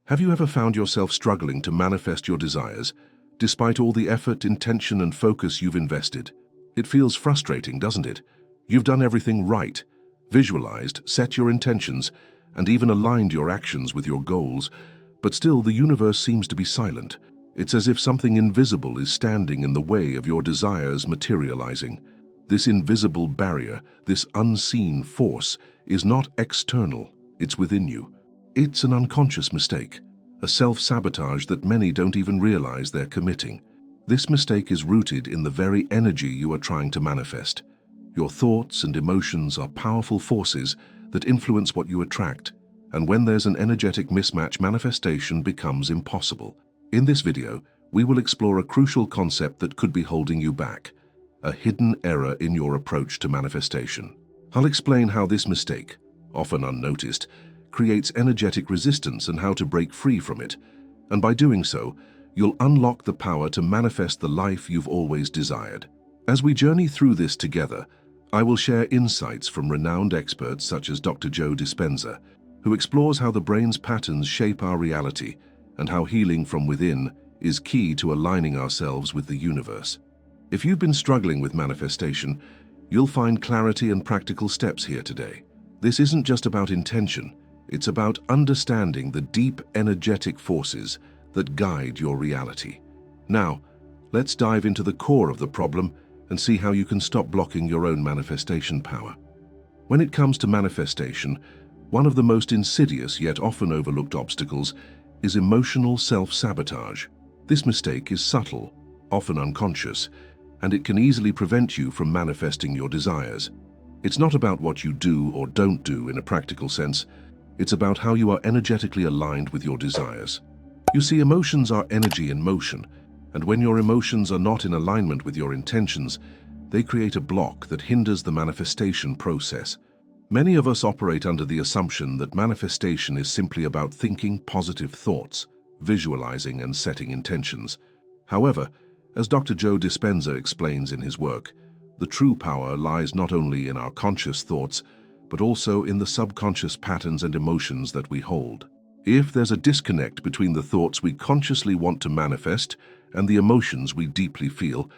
Have you ever found yourself struggling to manifest your desires, despite all the effort, intention, and focus you've invested? It feels frustrating, doesn't it? You've done everything right, visualized, set your intentions, and even aligned your actions with your goals, but still the universe seems to be silent. It's as if something invisible is standing in the way of your desires materializing. This invisible barrier, this unseen force, is not external, it's within you. It's an unconscious mistake, a self-sabotage that many don't even realize they're committing. This mistake is rooted in the very energy you are trying to manifest. Your thoughts and emotions are powerful forces that influence what you attract, and when there's an energetic mismatch, manifestation becomes impossible. In this video, we will explore a crucial concept that could be holding you back, a hidden error in your approach to manifestation. I'll explain how this mistake, often unnoticed, creates energetic resistance and how to break free from it. And by doing so, you'll unlock the power to manifest the life you've always desired. As we journey through this together, I will share insights from renowned experts such as Dr. Joe Dispenza, who explores how the brain's patterns shape our reality and how healing from within is key to aligning ourselves with the universe. If you've been struggling with manifestation, you'll find clarity and practical steps here today. This isn't just about intention. It's about understanding the deep energetic forces that guide your reality. Now, let's dive into the core of the problem and see how you can stop blocking your own manifestation power. When it comes to manifestation, one of the most insidious yet often overlooked obstacles is emotional self-sabotage. This mistake is subtle, often unconscious, and it can easily prevent you from manifesting your desires. It's not about what you do or don't do in a practical sense. It's about how you are energetically aligned with your desires. You see, emotions are energy in motion, and when your emotions are not in alignment with your intentions, they create a block that hinders the manifestation process. Many of us operate under the assumption that manifestation is simply about thinking positive thoughts, visualizing and setting intentions. However, as Dr. Joe Dispenza explains in his work, the true power lies not only in our conscious thoughts, but also in the subconscious patterns and emotions that we hold. If there's a disconnect between the thoughts we consciously want to manifest and the emotions we deeply feel,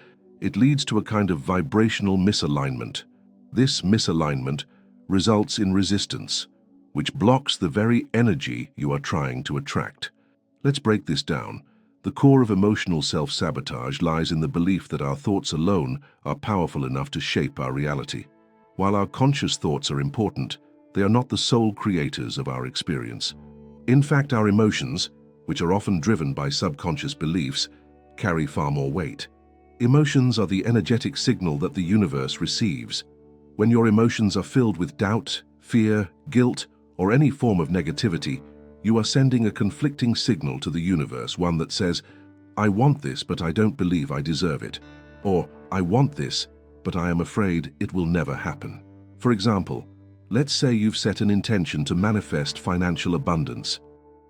it leads to a kind of vibrational misalignment. This misalignment results in resistance, which blocks the very energy you are trying to attract. Let's break this down. The core of emotional self-sabotage lies in the belief that our thoughts alone are powerful enough to shape our reality. While our conscious thoughts are important, they are not the sole creators of our experience. In fact, our emotions, which are often driven by subconscious beliefs, carry far more weight. Emotions are the energetic signal that the universe receives. When your emotions are filled with doubt, fear, guilt, or any form of negativity, you are sending a conflicting signal to the universe, one that says, "I want this, but I don't believe I deserve it," or "I want this, but I am afraid it will never happen." For example, let's say you've set an intention to manifest financial abundance.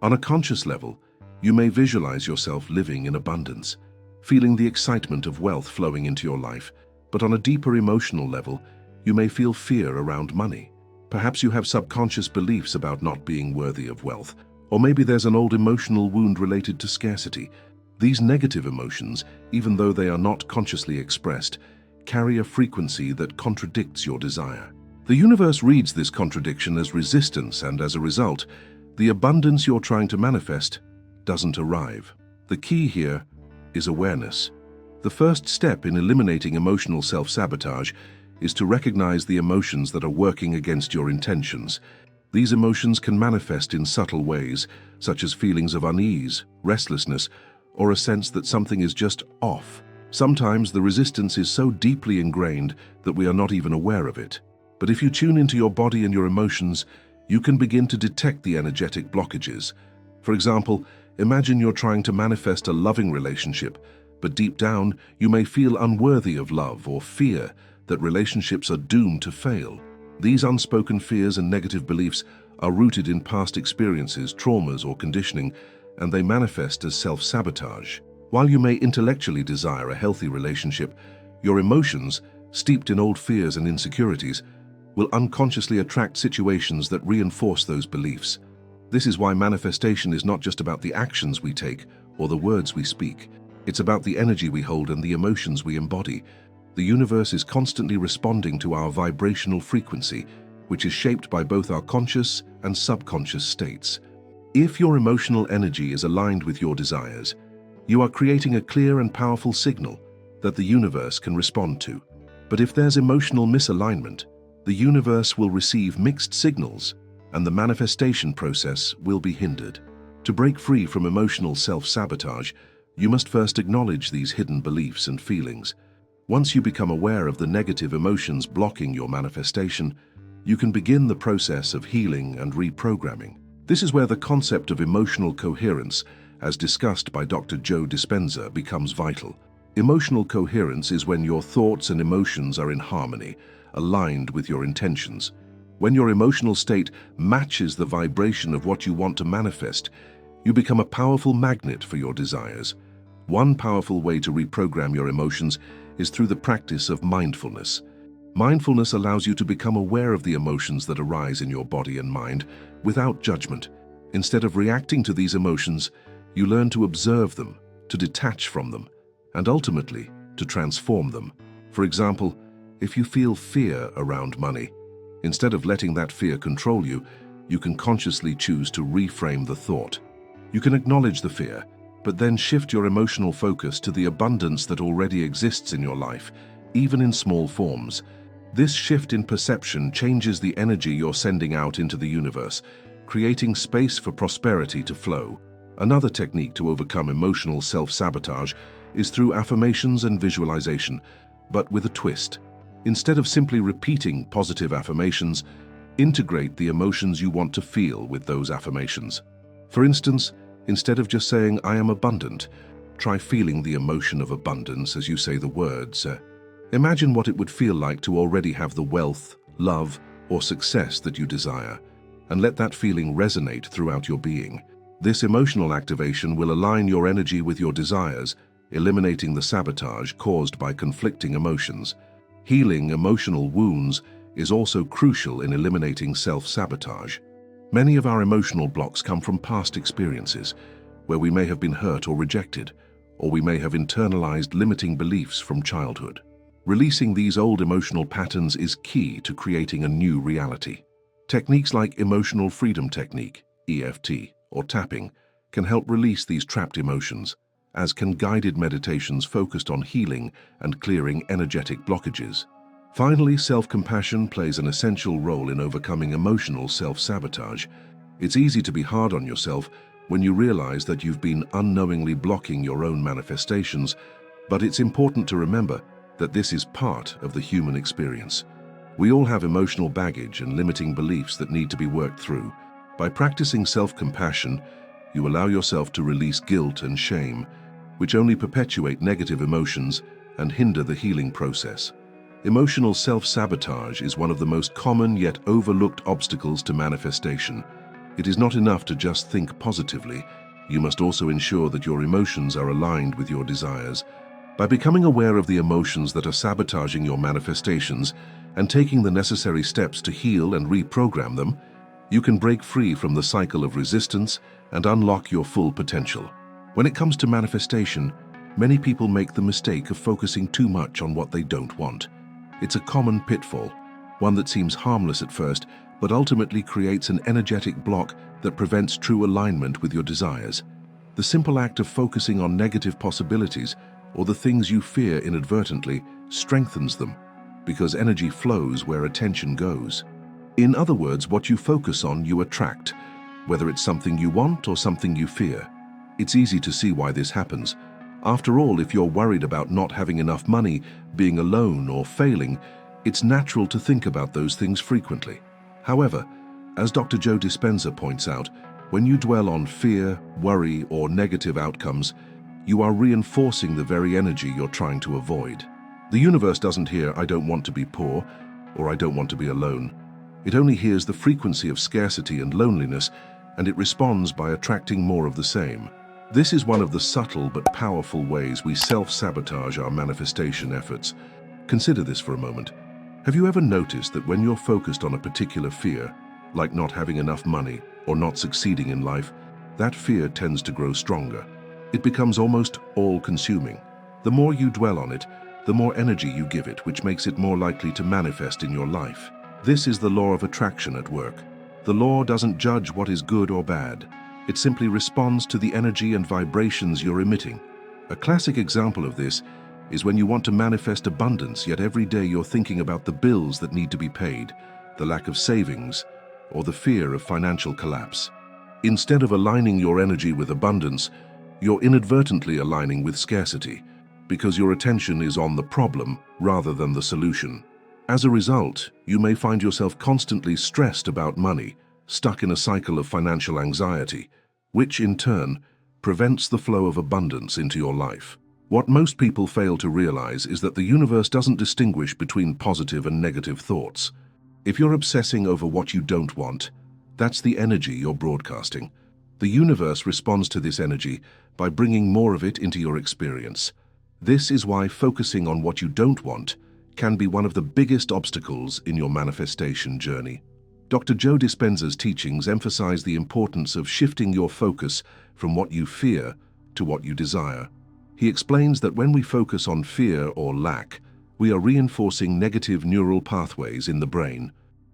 On a conscious level, you may visualize yourself living in abundance, feeling the excitement of wealth flowing into your life. But on a deeper emotional level, you may feel fear around money. Perhaps you have subconscious beliefs about not being worthy of wealth, or maybe there's an old emotional wound related to scarcity. These negative emotions, even though they are not consciously expressed, carry a frequency that contradicts your desire. The universe reads this contradiction as resistance, and as a result, the abundance you're trying to manifest doesn't arrive. The key here is awareness. The first step in eliminating emotional self-sabotage is to recognize the emotions that are working against your intentions. These emotions can manifest in subtle ways, such as feelings of unease, restlessness, or a sense that something is just off. Sometimes the resistance is so deeply ingrained that we are not even aware of it. But if you tune into your body and your emotions, you can begin to detect the energetic blockages. For example, imagine you're trying to manifest a loving relationship, but deep down you may feel unworthy of love or fear that relationships are doomed to fail. These unspoken fears and negative beliefs are rooted in past experiences, traumas, or conditioning, and they manifest as self-sabotage. While you may intellectually desire a healthy relationship, your emotions, steeped in old fears and insecurities, will unconsciously attract situations that reinforce those beliefs. This is why manifestation is not just about the actions we take or the words we speak. It's about the energy we hold and the emotions we embody. The universe is constantly responding to our vibrational frequency, which is shaped by both our conscious and subconscious states. If your emotional energy is aligned with your desires, you are creating a clear and powerful signal that the universe can respond to. But if there's emotional misalignment, the universe will receive mixed signals and the manifestation process will be hindered. To break free from emotional self-sabotage, you must first acknowledge these hidden beliefs and feelings. Once you become aware of the negative emotions blocking your manifestation, you can begin the process of healing and reprogramming. This is where the concept of emotional coherence, as discussed by Dr. Joe Dispenza, becomes vital. Emotional coherence is when your thoughts and emotions are in harmony, aligned with your intentions. When your emotional state matches the vibration of what you want to manifest, you become a powerful magnet for your desires. One powerful way to reprogram your emotions is through the practice of mindfulness. Mindfulness allows you to become aware of the emotions that arise in your body and mind without judgment. Instead of reacting to these emotions, you learn to observe them, to detach from them, and ultimately to transform them. For example, if you feel fear around money, instead of letting that fear control you, you can consciously choose to reframe the thought. You can acknowledge the fear, but then shift your emotional focus to the abundance that already exists in your life, even in small forms. This shift in perception changes the energy you're sending out into the universe, creating space for prosperity to flow. Another technique to overcome emotional self-sabotage is through affirmations and visualization, but with a twist. Instead of simply repeating positive affirmations, integrate the emotions you want to feel with those affirmations. For instance, instead of just saying, "I am abundant," try feeling the emotion of abundance as you say the words. Imagine what it would feel like to already have the wealth, love, or success that you desire, and let that feeling resonate throughout your being. This emotional activation will align your energy with your desires, eliminating the sabotage caused by conflicting emotions. Healing emotional wounds is also crucial in eliminating self-sabotage. Many of our emotional blocks come from past experiences, where we may have been hurt or rejected, or we may have internalized limiting beliefs from childhood. Releasing these old emotional patterns is key to creating a new reality. Techniques like Emotional Freedom Technique, EFT, or tapping can help release these trapped emotions, as can guided meditations focused on healing and clearing energetic blockages. Finally, self-compassion plays an essential role in overcoming emotional self-sabotage. It's easy to be hard on yourself when you realize that you've been unknowingly blocking your own manifestations, but it's important to remember that this is part of the human experience. We all have emotional baggage and limiting beliefs that need to be worked through. By practicing self-compassion, you allow yourself to release guilt and shame, which only perpetuate negative emotions and hinder the healing process. Emotional self-sabotage is one of the most common yet overlooked obstacles to manifestation. It is not enough to just think positively. You must also ensure that your emotions are aligned with your desires. By becoming aware of the emotions that are sabotaging your manifestations and taking the necessary steps to heal and reprogram them, you can break free from the cycle of resistance and unlock your full potential. When it comes to manifestation, many people make the mistake of focusing too much on what they don't want. It's a common pitfall, one that seems harmless at first, but ultimately creates an energetic block that prevents true alignment with your desires. The simple act of focusing on negative possibilities or the things you fear inadvertently strengthens them, because energy flows where attention goes. In other words, what you focus on, you attract, whether it's something you want or something you fear. It's easy to see why this happens. After all, if you're worried about not having enough money, being alone, or failing, it's natural to think about those things frequently. However, as Dr. Joe Dispenza points out, when you dwell on fear, worry, or negative outcomes, you are reinforcing the very energy you're trying to avoid. The universe doesn't hear, "I don't want to be poor," or "I don't want to be alone." It only hears the frequency of scarcity and loneliness, and it responds by attracting more of the same. This is one of the subtle but powerful ways we self-sabotage our manifestation efforts. Consider this for a moment. Have you ever noticed that when you're focused on a particular fear, like not having enough money or not succeeding in life, that fear tends to grow stronger. It becomes almost all-consuming. The more you dwell on it, the more energy you give it, which makes it more likely to manifest in your life. This is the law of attraction at work. The law doesn't judge what is good or bad. It simply responds to the energy and vibrations you're emitting. A classic example of this is when you want to manifest abundance, yet every day you're thinking about the bills that need to be paid, the lack of savings, or the fear of financial collapse. Instead of aligning your energy with abundance, you're inadvertently aligning with scarcity, because your attention is on the problem rather than the solution. As a result, you may find yourself constantly stressed about money, stuck in a cycle of financial anxiety, which in turn prevents the flow of abundance into your life. What most people fail to realize is that the universe doesn't distinguish between positive and negative thoughts. If you're obsessing over what you don't want, that's the energy you're broadcasting. The universe responds to this energy by bringing more of it into your experience. This is why focusing on what you don't want can be one of the biggest obstacles in your manifestation journey. Dr. Joe Dispenza's teachings emphasize the importance of shifting your focus from what you fear to what you desire. He explains that when we focus on fear or lack, we are reinforcing negative neural pathways in the brain.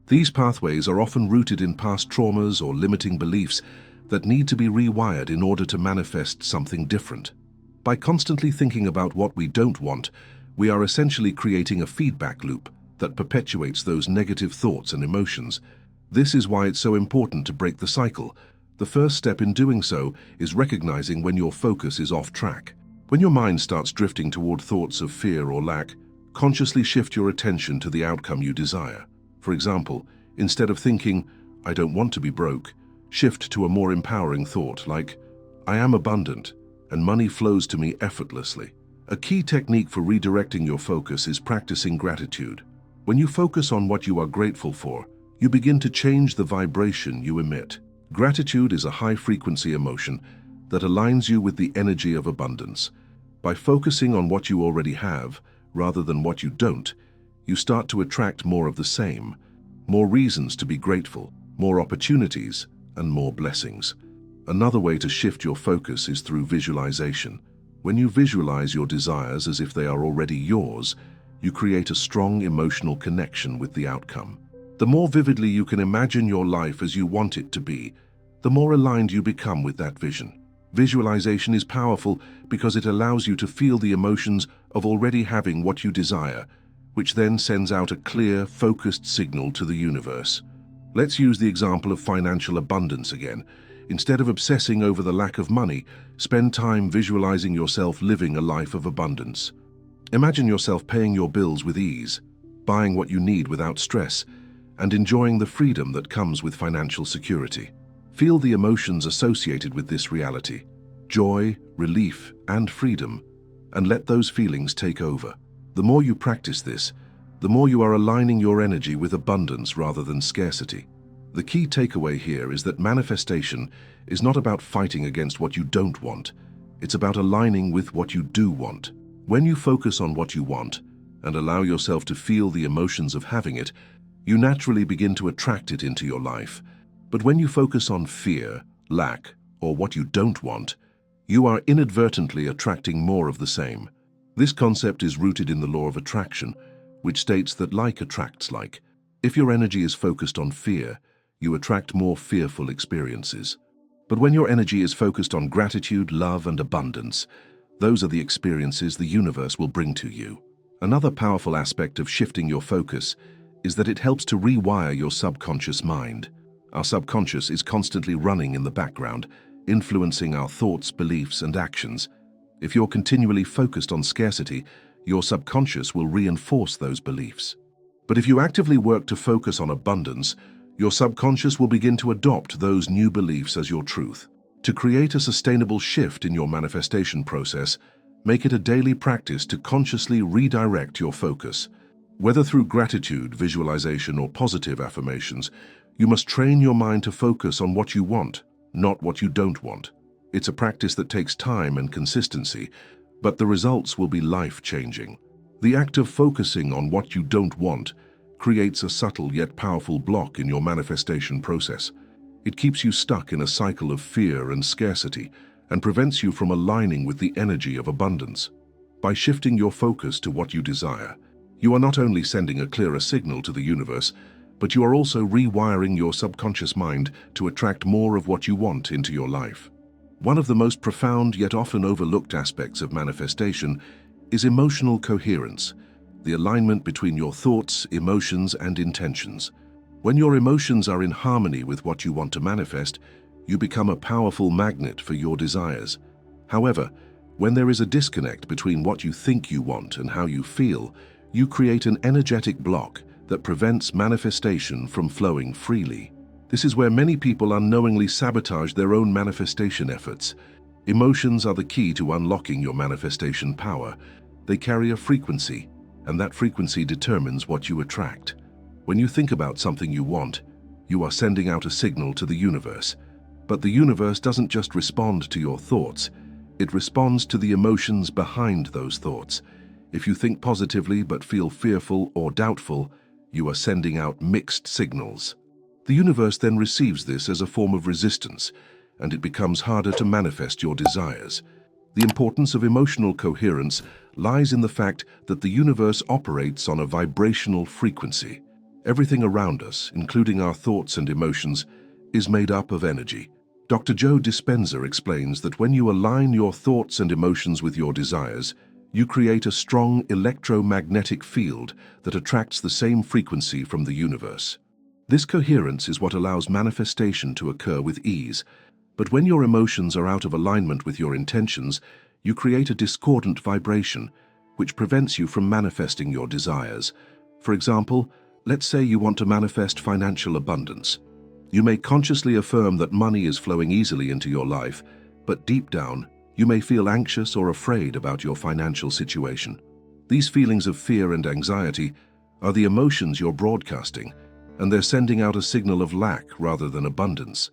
These pathways are often rooted in past traumas or limiting beliefs that need to be rewired in order to manifest something different. By constantly thinking about what we don't want, we are essentially creating a feedback loop that perpetuates those negative thoughts and emotions. This is why it's so important to break the cycle. The first step in doing so is recognizing when your focus is off track. When your mind starts drifting toward thoughts of fear or lack, consciously shift your attention to the outcome you desire. For example, instead of thinking, "I don't want to be broke," shift to a more empowering thought like, "I am abundant, and money flows to me effortlessly." A key technique for redirecting your focus is practicing gratitude. When you focus on what you are grateful for, you begin to change the vibration you emit. Gratitude is a high-frequency emotion that aligns you with the energy of abundance. By focusing on what you already have, rather than what you don't, you start to attract more of the same, more reasons to be grateful, more opportunities, and more blessings. Another way to shift your focus is through visualization. When you visualize your desires as if they are already yours, you create a strong emotional connection with the outcome. The more vividly you can imagine your life as you want it to be, the more aligned you become with that vision. Visualization is powerful because it allows you to feel the emotions of already having what you desire, which then sends out a clear, focused signal to the universe. Let's use the example of financial abundance again. Instead of obsessing over the lack of money, spend time visualizing yourself living a life of abundance. Imagine yourself paying your bills with ease, buying what you need without stress, and enjoying the freedom that comes with financial security. Feel the emotions associated with this reality: joy, relief, and freedom, and let those feelings take over. The more you practice this, the more you are aligning your energy with abundance rather than scarcity. The key takeaway here is that manifestation is not about fighting against what you don't want. It's about aligning with what you do want. When you focus on what you want and allow yourself to feel the emotions of having it, you naturally begin to attract it into your life. But when you focus on fear, lack, or what you don't want, you are inadvertently attracting more of the same. This concept is rooted in the law of attraction, which states that like attracts like. If your energy is focused on fear, you attract more fearful experiences. But when your energy is focused on gratitude, love, and abundance, those are the experiences the universe will bring to you. Another powerful aspect of shifting your focus is that it helps to rewire your subconscious mind. Our subconscious is constantly running in the background, influencing our thoughts, beliefs, and actions. If you're continually focused on scarcity, your subconscious will reinforce those beliefs. But if you actively work to focus on abundance, your subconscious will begin to adopt those new beliefs as your truth. To create a sustainable shift in your manifestation process, make it a daily practice to consciously redirect your focus. Whether through gratitude, visualization, or positive affirmations, you must train your mind to focus on what you want, not what you don't want. It's a practice that takes time and consistency, but the results will be life-changing. The act of focusing on what you don't want creates a subtle yet powerful block in your manifestation process. It keeps you stuck in a cycle of fear and scarcity and prevents you from aligning with the energy of abundance. By shifting your focus to what you desire, you are not only sending a clearer signal to the universe, but you are also rewiring your subconscious mind to attract more of what you want into your life. One of the most profound yet often overlooked aspects of manifestation is emotional coherence, the alignment between your thoughts, emotions, and intentions. When your emotions are in harmony with what you want to manifest, you become a powerful magnet for your desires. However, when there is a disconnect between what you think you want and how you feel, you create an energetic block that prevents manifestation from flowing freely. This is where many people unknowingly sabotage their own manifestation efforts. Emotions are the key to unlocking your manifestation power. They carry a frequency, and that frequency determines what you attract. When you think about something you want, you are sending out a signal to the universe. But the universe doesn't just respond to your thoughts, it responds to the emotions behind those thoughts. If you think positively but feel fearful or doubtful, you are sending out mixed signals. The universe then receives this as a form of resistance, and it becomes harder to manifest your desires. The importance of emotional coherence lies in the fact that the universe operates on a vibrational frequency. Everything around us, including our thoughts and emotions, is made up of energy. Dr. Joe Dispenza explains that when you align your thoughts and emotions with your desires, you create a strong electromagnetic field that attracts the same frequency from the universe. This coherence is what allows manifestation to occur with ease. But when your emotions are out of alignment with your intentions, you create a discordant vibration, which prevents you from manifesting your desires. For example, let's say you want to manifest financial abundance. You may consciously affirm that money is flowing easily into your life, but deep down, you may feel anxious or afraid about your financial situation. These feelings of fear and anxiety are the emotions you're broadcasting, and they're sending out a signal of lack rather than abundance.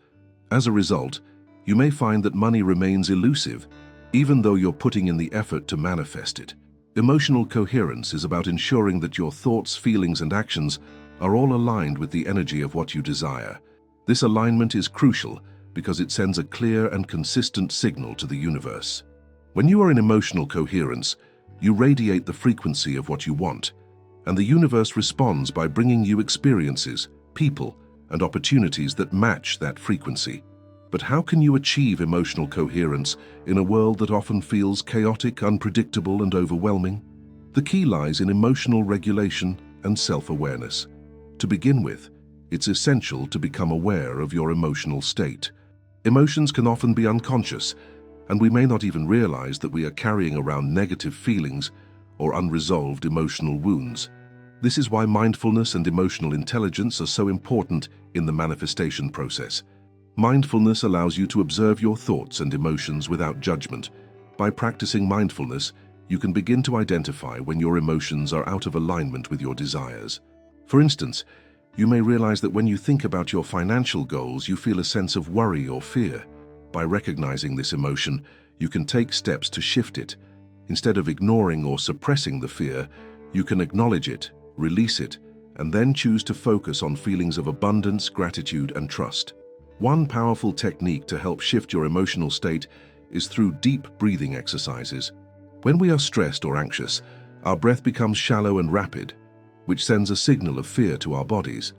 As a result, you may find that money remains elusive, even though you're putting in the effort to manifest it. Emotional coherence is about ensuring that your thoughts, feelings, and actions are all aligned with the energy of what you desire. This alignment is crucial because it sends a clear and consistent signal to the universe. When you are in emotional coherence, you radiate the frequency of what you want, and the universe responds by bringing you experiences, people, and opportunities that match that frequency. But how can you achieve emotional coherence in a world that often feels chaotic, unpredictable, and overwhelming? The key lies in emotional regulation and self-awareness. To begin with, it's essential to become aware of your emotional state. Emotions can often be unconscious, and we may not even realize that we are carrying around negative feelings or unresolved emotional wounds. This is why mindfulness and emotional intelligence are so important in the manifestation process. Mindfulness allows you to observe your thoughts and emotions without judgment. By practicing mindfulness, you can begin to identify when your emotions are out of alignment with your desires. For instance, you may realize that when you think about your financial goals, you feel a sense of worry or fear. By recognizing this emotion, you can take steps to shift it. Instead of ignoring or suppressing the fear, you can acknowledge it, release it, and then choose to focus on feelings of abundance, gratitude, and trust. One powerful technique to help shift your emotional state is through deep breathing exercises. When we are stressed or anxious, our breath becomes shallow and rapid, which sends a signal of fear to our bodies.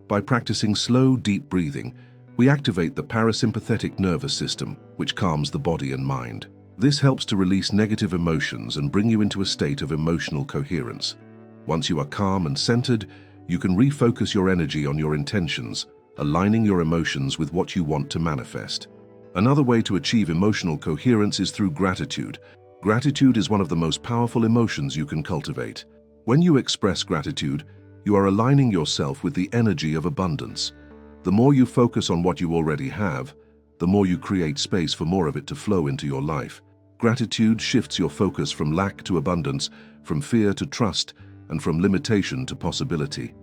By practicing slow, deep breathing, we activate the parasympathetic nervous system, which calms the body and mind. This helps to release negative emotions and bring you into a state of emotional coherence. Once you are calm and centered, you can refocus your energy on your intentions, aligning your emotions with what you want to manifest. Another way to achieve emotional coherence is through gratitude. Gratitude is one of the most powerful emotions you can cultivate. When you express gratitude, you are aligning yourself with the energy of abundance. The more you focus on what you already have, the more you create space for more of it to flow into your life. Gratitude shifts your focus from lack to abundance, from fear to trust, and from limitation to possibility.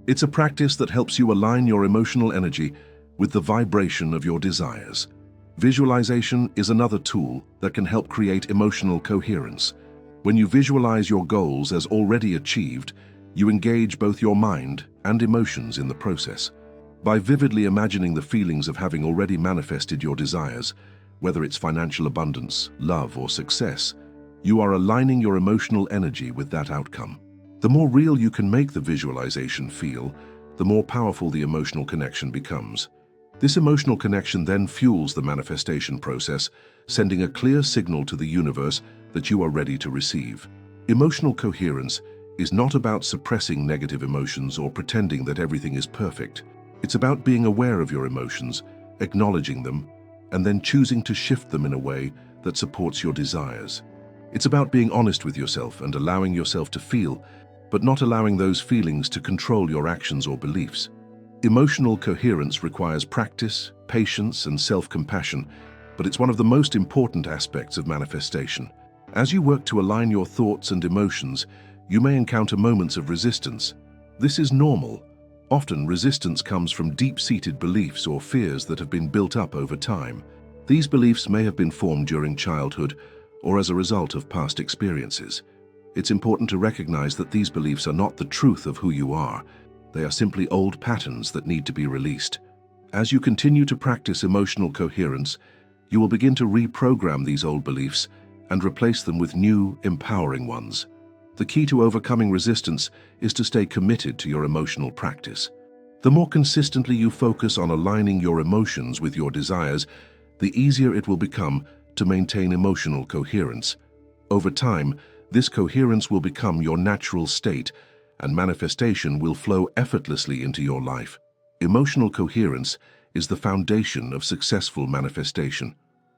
It's a practice that helps you align your emotional energy with the vibration of your desires. Visualization is another tool that can help create emotional coherence. When you visualize your goals as already achieved, You engage both your mind and emotions in the process. By vividly imagining the feelings of having already manifested your desires, whether it's financial abundance, love, or success, you are aligning your emotional energy with that outcome. The more real you can make the visualization feel, the more powerful the emotional connection becomes. This emotional connection then fuels the manifestation process, sending a clear signal to the universe that you are ready to receive. Emotional coherence is not about suppressing negative emotions or pretending that everything is perfect. It's about being aware of your emotions, acknowledging them, and then choosing to shift them in a way that supports your desires. It's about being honest with yourself and allowing yourself to feel, but not allowing those feelings to control your actions or beliefs. Emotional coherence requires practice, patience, and self-compassion, but it's one of the most important aspects of manifestation. As you work to align your thoughts and emotions, you may encounter moments of resistance. This is normal. Often, resistance comes from deep-seated beliefs or fears that have been built up over time. These beliefs may have been formed during childhood or as a result of past experiences. It's important to recognize that these beliefs are not the truth of who you are. They are simply old patterns that need to be released. As you continue to practice emotional coherence, you will begin to reprogram these old beliefs and replace them with new, empowering ones. The key to overcoming resistance is to stay committed to your emotional practice. The more consistently you focus on aligning your emotions with your desires, the easier it will become to maintain emotional coherence. Over time, this coherence will become your natural state, and manifestation will flow effortlessly into your life. Emotional coherence is the foundation of successful manifestation.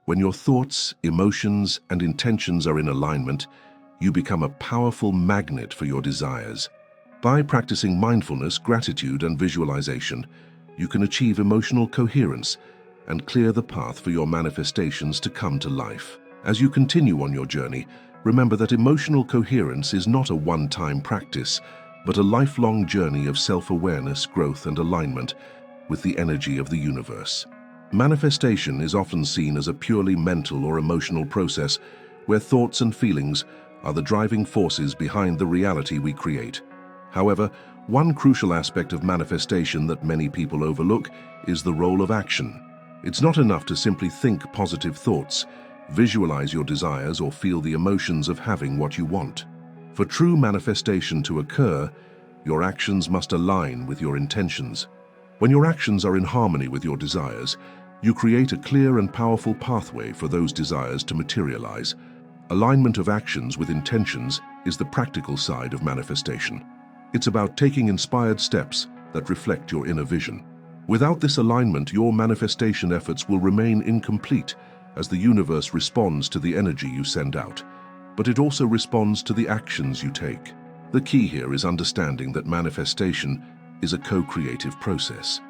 When your thoughts, emotions, and intentions are in alignment, you become a powerful magnet for your desires. By practicing mindfulness, gratitude, and visualization, you can achieve emotional coherence and clear the path for your manifestations to come to life. As you continue on your journey, remember that emotional coherence is not a one-time practice, but a lifelong journey of self-awareness, growth, and alignment with the energy of the universe. Manifestation is often seen as a purely mental or emotional process where thoughts and feelings are the driving forces behind the reality we create. However, one crucial aspect of manifestation that many people overlook is the role of action. It's not enough to simply think positive thoughts, visualize your desires, or feel the emotions of having what you want. For true manifestation to occur, your actions must align with your intentions. When your actions are in harmony with your desires, you create a clear and powerful pathway for those desires to materialize. Alignment of actions with intentions is the practical side of manifestation. It's about taking inspired steps that reflect your inner vision. Without this alignment, your manifestation efforts will remain incomplete as the universe responds to the energy you send out, but it also responds to the actions you take. The key here is understanding that manifestation is a co-creative process.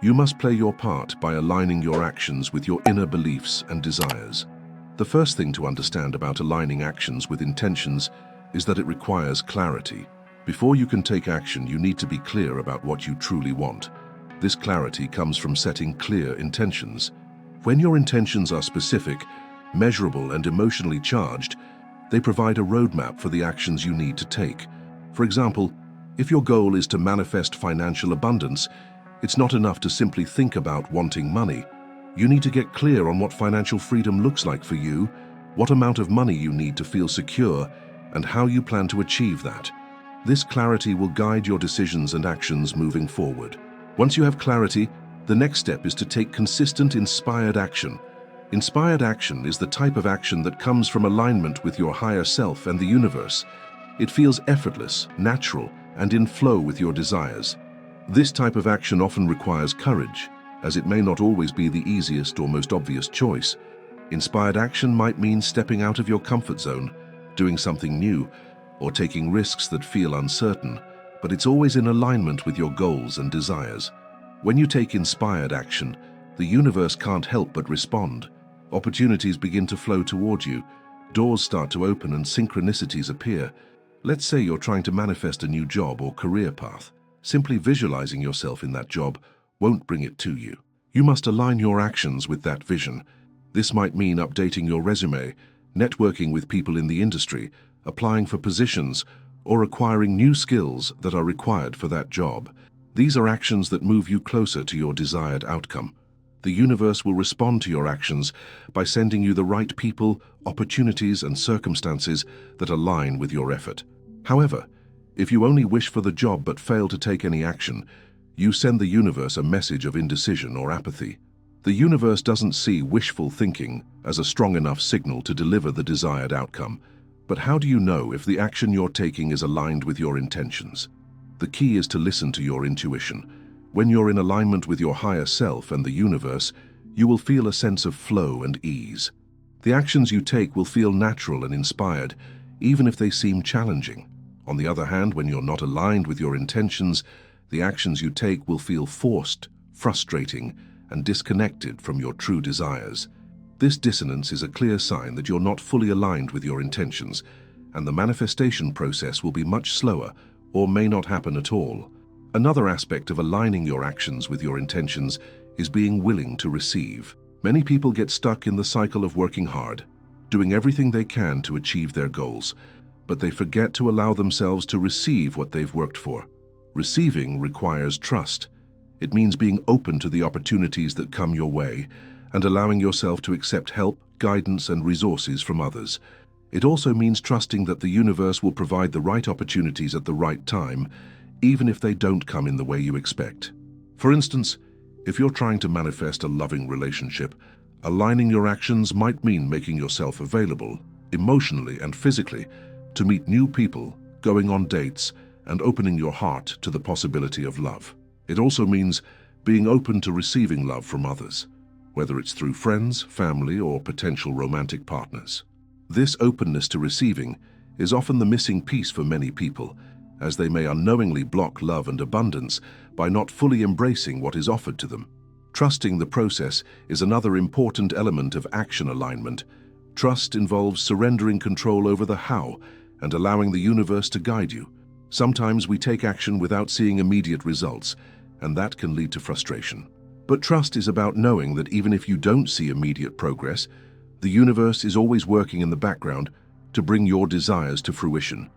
You must play your part by aligning your actions with your inner beliefs and desires. The first thing to understand about aligning actions with intentions is that it requires clarity. Before you can take action, you need to be clear about what you truly want. This clarity comes from setting clear intentions. When your intentions are specific, measurable, and emotionally charged, they provide a roadmap for the actions you need to take. For example, if your goal is to manifest financial abundance, it's not enough to simply think about wanting money. You need to get clear on what financial freedom looks like for you, what amount of money you need to feel secure, and how you plan to achieve that. This clarity will guide your decisions and actions moving forward. Once you have clarity, the next step is to take consistent, inspired action. Inspired action is the type of action that comes from alignment with your higher self and the universe. It feels effortless, natural, and in flow with your desires. This type of action often requires courage, as it may not always be the easiest or most obvious choice. Inspired action might mean stepping out of your comfort zone, doing something new, or taking risks that feel uncertain, but it's always in alignment with your goals and desires. When you take inspired action, the universe can't help but respond. Opportunities begin to flow toward you, doors start to open, and synchronicities appear. Let's say you're trying to manifest a new job or career path. Simply visualizing yourself in that job won't bring it to you. You must align your actions with that vision. This might mean updating your resume, networking with people in the industry, applying for positions, or acquiring new skills that are required for that job. These are actions that move you closer to your desired outcome. The universe will respond to your actions by sending you the right people, opportunities, and circumstances that align with your effort. However, if you only wish for the job but fail to take any action, you send the universe a message of indecision or apathy. The universe doesn't see wishful thinking as a strong enough signal to deliver the desired outcome. But how do you know if the action you're taking is aligned with your intentions? The key is to listen to your intuition. When you're in alignment with your higher self and the universe, you will feel a sense of flow and ease. The actions you take will feel natural and inspired, even if they seem challenging. On the other hand, when you're not aligned with your intentions, the actions you take will feel forced, frustrating, and disconnected from your true desires. This dissonance is a clear sign that you're not fully aligned with your intentions, and the manifestation process will be much slower or may not happen at all. Another aspect of aligning your actions with your intentions is being willing to receive. Many people get stuck in the cycle of working hard, doing everything they can to achieve their goals, but they forget to allow themselves to receive what they've worked for. Receiving requires trust. It means being open to the opportunities that come your way and allowing yourself to accept help, guidance, and resources from others. It also means trusting that the universe will provide the right opportunities at the right time, even if they don't come in the way you expect. For instance, if you're trying to manifest a loving relationship, aligning your actions might mean making yourself available, emotionally and physically, to meet new people, going on dates, and opening your heart to the possibility of love. It also means being open to receiving love from others, whether it's through friends, family, or potential romantic partners. This openness to receiving is often the missing piece for many people, as they may unknowingly block love and abundance by not fully embracing what is offered to them. Trusting the process is another important element of action alignment. Trust involves surrendering control over the how and allowing the universe to guide you. Sometimes we take action without seeing immediate results, and that can lead to frustration. But trust is about knowing that even if you don't see immediate progress, the universe is always working in the background to bring your desires to fruition.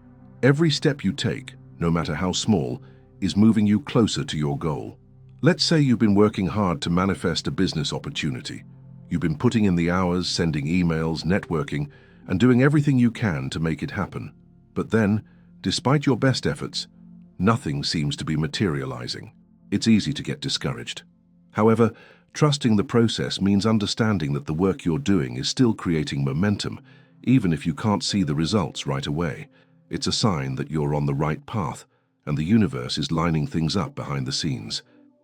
Every step you take, no matter how small, is moving you closer to your goal. Let's say you've been working hard to manifest a business opportunity. You've been putting in the hours, sending emails, networking, and doing everything you can to make it happen. But then, despite your best efforts, nothing seems to be materializing. It's easy to get discouraged. However, trusting the process means understanding that the work you're doing is still creating momentum, even if you can't see the results right away. It's a sign that you're on the right path, and the universe is lining things up behind the scenes.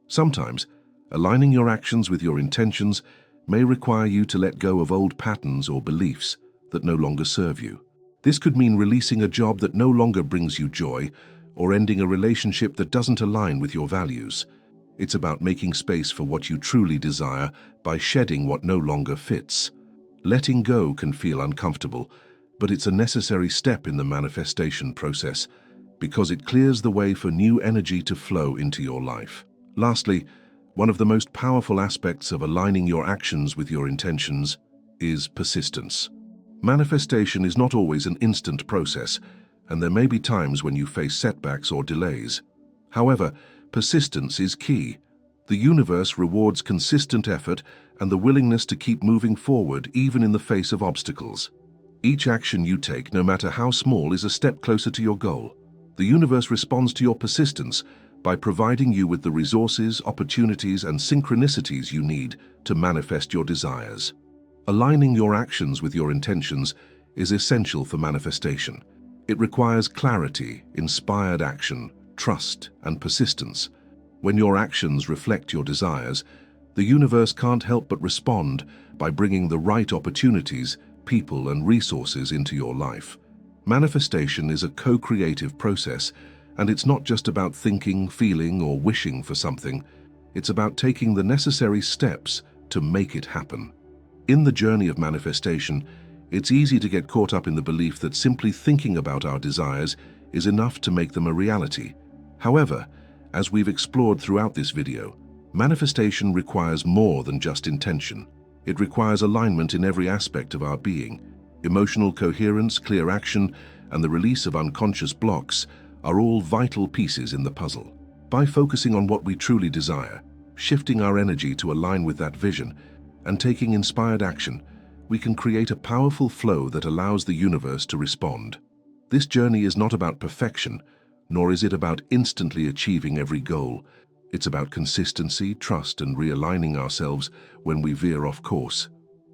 Sometimes, aligning your actions with your intentions may require you to let go of old patterns or beliefs that no longer serve you. This could mean releasing a job that no longer brings you joy, or ending a relationship that doesn't align with your values. It's about making space for what you truly desire by shedding what no longer fits. Letting go can feel uncomfortable, but it's a necessary step in the manifestation process because it clears the way for new energy to flow into your life. Lastly, one of the most powerful aspects of aligning your actions with your intentions is persistence. Manifestation is not always an instant process, and there may be times when you face setbacks or delays. However, persistence is key. The universe rewards consistent effort and the willingness to keep moving forward even in the face of obstacles. Each action you take, no matter how small, is a step closer to your goal. The universe responds to your persistence by providing you with the resources, opportunities, and synchronicities you need to manifest your desires. Aligning your actions with your intentions is essential for manifestation. It requires clarity, inspired action, trust, and persistence. When your actions reflect your desires, the universe can't help but respond by bringing the right opportunities, people, and resources into your life. Manifestation is a co-creative process, and it's not just about thinking, feeling, or wishing for something. It's about taking the necessary steps to make it happen. In the journey of manifestation, it's easy to get caught up in the belief that simply thinking about our desires is enough to make them a reality. However, as we've explored throughout this video, manifestation requires more than just intention. It requires alignment in every aspect of our being: emotional coherence, clear action, and the release of unconscious blocks are all vital pieces in the puzzle. By focusing on what we truly desire, shifting our energy to align with that vision, and taking inspired action, we can create a powerful flow that allows the universe to respond. This journey is not about perfection, nor is it about instantly achieving every goal. It's about consistency, trust, and realigning ourselves when we veer off course.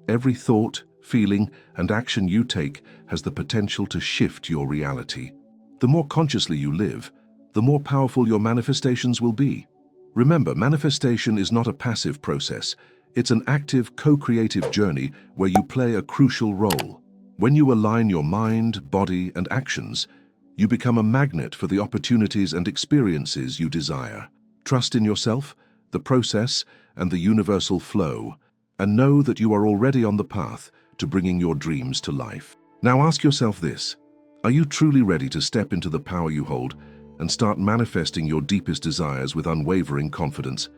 Every thought, feeling, and action you take has the potential to shift your reality. The more consciously you live, the more powerful your manifestations will be. Remember, manifestation is not a passive process. It's an active, co-creative journey where you play a crucial role. When you align your mind, body, and actions, you become a magnet for the opportunities and experiences you desire. Trust in yourself, the process, and the universal flow, and know that you are already on the path to bringing your dreams to life. Now ask yourself this: are you truly ready to step into the power you hold and start manifesting your deepest desires with unwavering confidence?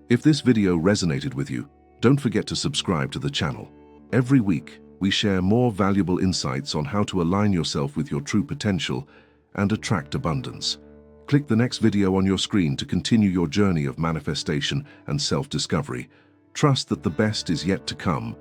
If this video resonated with you, don't forget to subscribe to the channel. Every week, we share more valuable insights on how to align yourself with your true potential and attract abundance. Click the next video on your screen to continue your journey of manifestation and self-discovery. Trust that the best is yet to come,